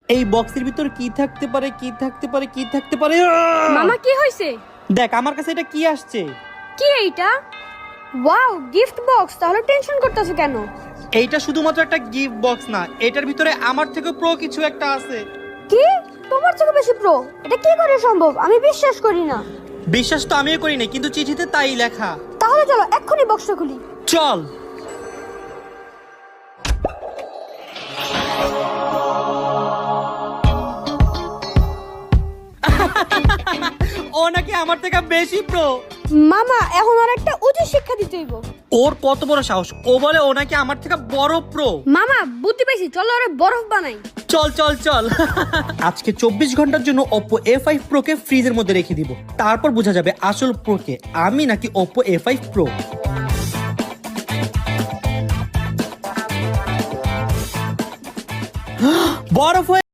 এই বক্সের ভিতর কি থাকতে পারে কি থাকতে পারে কি থাকতে পারে? মামা কি হইছে? দেখ আমার কাছে এটা কি আসছে। কি এইটা? Wow, gift box. তাহলে টেনশন করতেছ কেন? এইটা শুধুমাত্র একটা গিফট বক্স না, এটার ভিতরে আমার থেকে প্রো কিছু একটা আছে। কি? তোমার থেকে বেশি প্রো? এটা কি করে সম্ভব? আমি বিশ্বাস করি না। বিশ্বাস তো আমিও করি না, কিন্তু চিঠিতে তাই লেখা। তাহলে চলো এক্ষুনি বক্সটা খুলি। চল। ও নাকি আমার থেকে বেশি প্রো। মামা এখন আর একটা উচিত শিক্ষা দিতে হইব। ওর কত বড় সাহস, ও বলে ও নাকি আমার থেকে বড় প্রো। মামা বুদ্ধি পাইছি, চলো ওরে বরফ বানাই। চল চল চল। আজকে 24 ঘন্টার জন্য Oppo A5 Pro কে ফ্রিজের মধ্যে রেখে দিব, তারপর বোঝা যাবে আসল প্রো কে, আমি নাকি Oppo A5 Pro। বরফ হয়ে